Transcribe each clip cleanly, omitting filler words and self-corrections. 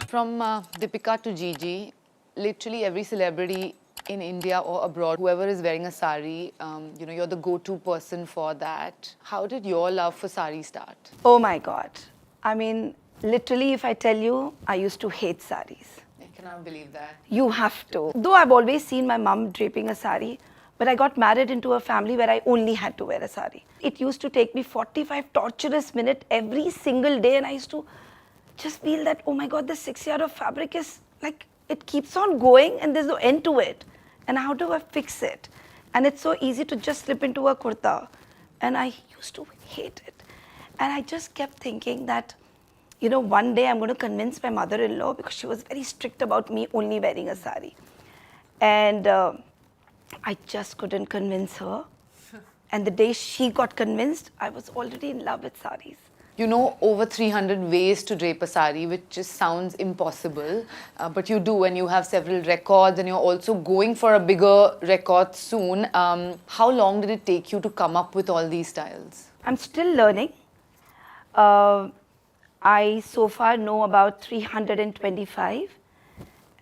From Deepika to Gigi, literally every celebrity in India or abroad, whoever is wearing a saree, you're the go-to person for that. How did your love for saree start? Oh my God. I mean, literally, if I tell you, I used to hate sarees. I cannot believe that. You have to. Though I've always seen my mum draping a saree, but I got married into a family where I only had to wear a saree. It used to take me 45 torturous minutes every single day, and I used to just feel that, oh my God, this 6 yard of fabric is like, it keeps on going and there's no end to it. And how do I fix it? And it's so easy to just slip into a kurta. And I used to hate it. And I just kept thinking that, one day I'm going to convince my mother-in-law, because she was very strict about me only wearing a saree. And I just couldn't convince her. And the day she got convinced, I was already in love with sarees. You know over 300 ways to drape a saree, which just sounds impossible. But you do, and you have several records, and you're also going for a bigger record soon. How long did it take you to come up with all these styles? I'm still learning. I so far know about 325.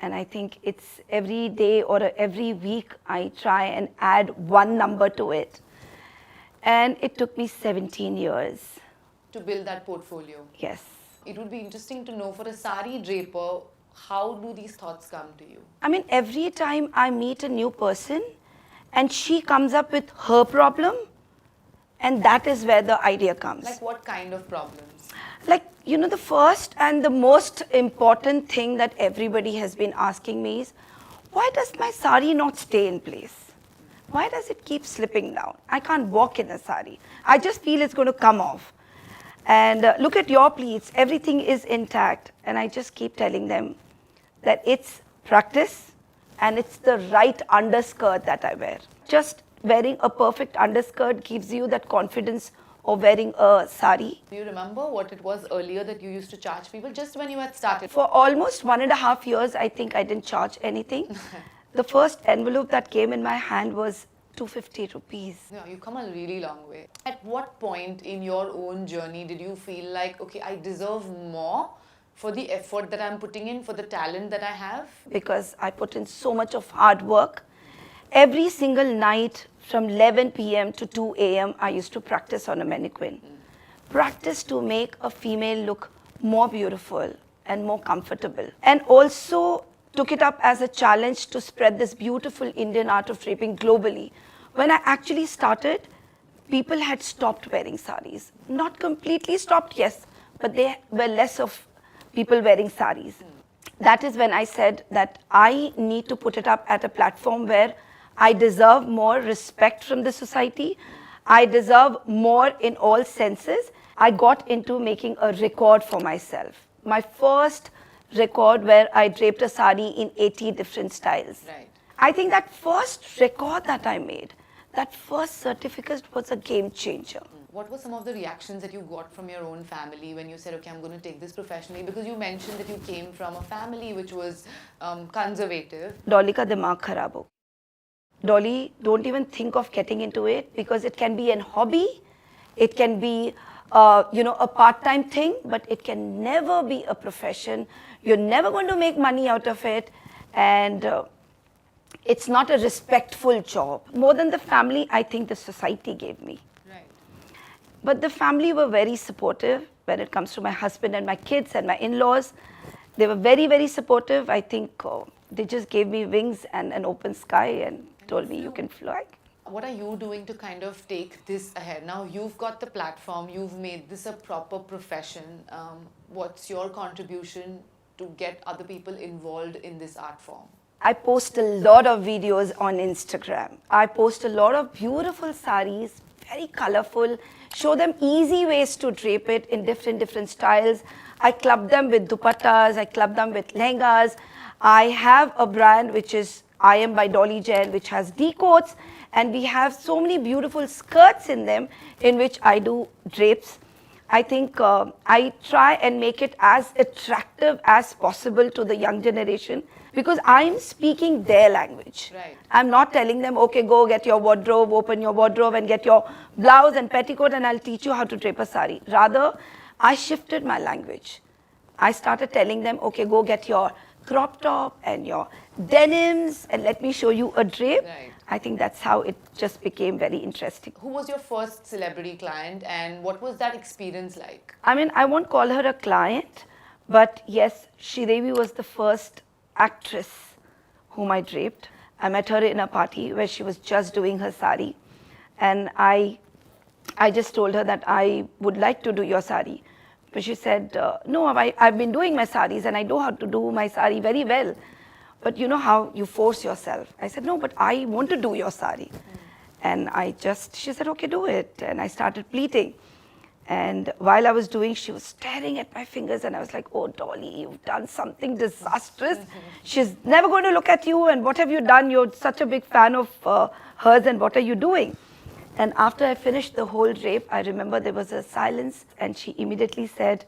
And I think it's every day or every week I try and add one number to it. And it took me 17 years. To build that portfolio? Yes. It would be interesting to know, for a saree draper, how do these thoughts come to you? I mean, every time I meet a new person and she comes up with her problem, and that is where the idea comes. Like what kind of problems? Like, the first and the most important thing that everybody has been asking me is, why does my saree not stay in place? Why does it keep slipping down? I can't walk in a saree. I just feel it's going to come off. And look at your pleats, everything is intact. And I just keep telling them that it's practice and it's the right underskirt that I wear. Just wearing a perfect underskirt gives you that confidence of wearing a saree. Do you remember what it was earlier that you used to charge people, just when you had started? For almost 1.5 years, I think I didn't charge anything. The first envelope that came in my hand was 250 rupees. Yeah, you've come a really long way. At what point in your own journey did you feel like, okay, I deserve more for the effort that I'm putting in, for the talent that I have? Because I put in so much of hard work. Every single night from 11 p.m. to 2 a.m. I used to practice on a mannequin. Practice to make a female look more beautiful and more comfortable. And also took it up as a challenge to spread this beautiful Indian art of draping globally. When I actually started, people had stopped wearing sarees. Not completely stopped, yes, but there were less of people wearing sarees. That is when I said that I need to put it up at a platform where I deserve more respect from the society. I deserve more in all senses. I got into making a record for myself. My first record where I draped a saree in 80 different styles. Right. I think that first record that I made, that first certificate was a game changer. What were some of the reactions that you got from your own family when you said, okay, I'm going to take this professionally? Because you mentioned that you came from a family which was conservative. Dolly ka dimag kharab ho. Dolly, don't even think of getting into it, because it can be a hobby, it can be a part-time thing, but it can never be a profession. You're never going to make money out of it, and it's not a respectful job. More than the family, I think the society gave me. Right. But the family were very supportive when it comes to my husband and my kids and my in-laws. They were very, very supportive. I think they just gave me wings and an open sky and told me you can fly. What are you doing to kind of take this ahead? Now you've got the platform, you've made this a proper profession. What's your contribution to get other people involved in this art form? I post a lot of videos on Instagram. I post a lot of beautiful sarees, very colorful, show them easy ways to drape it in different styles. I club them with dupattas, I club them with lehengas. I have a brand which is I Am by Dolly Jain, which has decoats, and we have so many beautiful skirts in them in which I do drapes. I think I try and make it as attractive as possible to the young generation, because I'm speaking their language. Right. I'm not telling them, okay, go get your wardrobe, open your wardrobe and get your blouse and petticoat and I'll teach you how to drape a sari. Rather, I shifted my language. I started telling them, okay, go get your crop top and your denims and let me show you a drape. Right. I think that's how it just became very interesting. Who was your first celebrity client and what was that experience like? I mean, I won't call her a client, but yes, Sridevi was the first actress whom I draped. I met her in a party where she was just doing her saree, and I just told her that I would like to do your saree. But she said, no, I've been doing my sarees and I know how to do my saree very well. But you know how you force yourself. I said, no, but I want to do your saree. And she said, okay, do it. And I started pleating. And while I was doing, she was staring at my fingers and I was like, oh, Dolly, you've done something disastrous. She's never going to look at you and what have you done? You're such a big fan of hers and what are you doing? And after I finished the whole drape, I remember there was a silence and she immediately said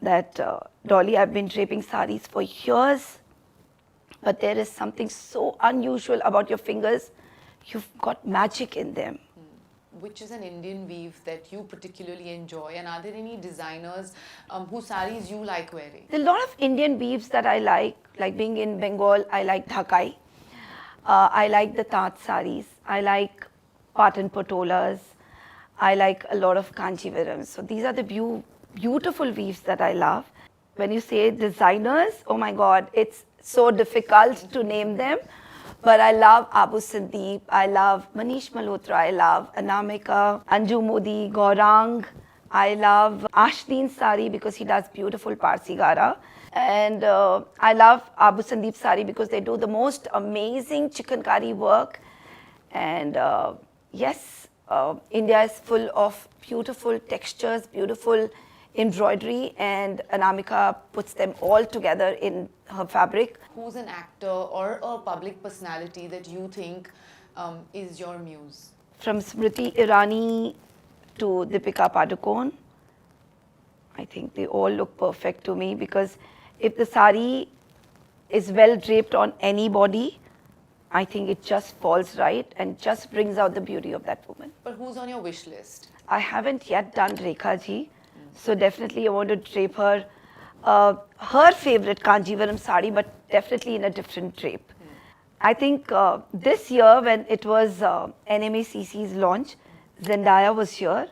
that, Dolly, I've been draping sarees for years, but there is something so unusual about your fingers. You've got magic in them. Which is an Indian weave that you particularly enjoy, and are there any designers whose sarees you like wearing? There are a lot of Indian weaves that I like being in Bengal, I like Dhakai. I like the Tat sarees. I like Patan Patolas. I like a lot of Kanchivarams. So these are the beautiful weaves that I love. When you say designers, oh my God, it's so difficult to name them. But I love Abu Sandeep, I love Manish Malhotra, I love Anamika, Anju Modi, Gaurang. I love Ashdeen's sari because he does beautiful Parsi gara. And I love Abu Sandeep's sari because they do the most amazing chikankari work. And yes, India is full of beautiful textures, beautiful embroidery, and Anamika puts them all together in her fabric. Who's an actor or a public personality that you think is your muse? From Smriti Irani to Deepika Padukone, I think they all look perfect to me because if the sari is well draped on any body, I think it just falls right and just brings out the beauty of that woman. But who's on your wish list? I haven't yet done Rekha ji, so definitely I want to drape her her favorite Kanjivaram sari, but definitely in a different drape. I think this year when it was NMACC's launch, Zendaya was here,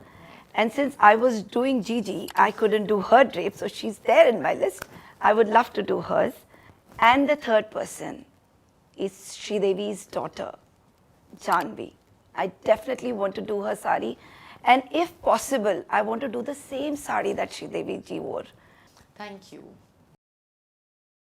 and since I was doing Gigi, I couldn't do her drape, so she's there in my list. I would love to do hers. And the third person is Sridevi's daughter, Janvi. I definitely want to do her sari, and if possible, I want to do the same sari that Sridevi ji wore. Thank you.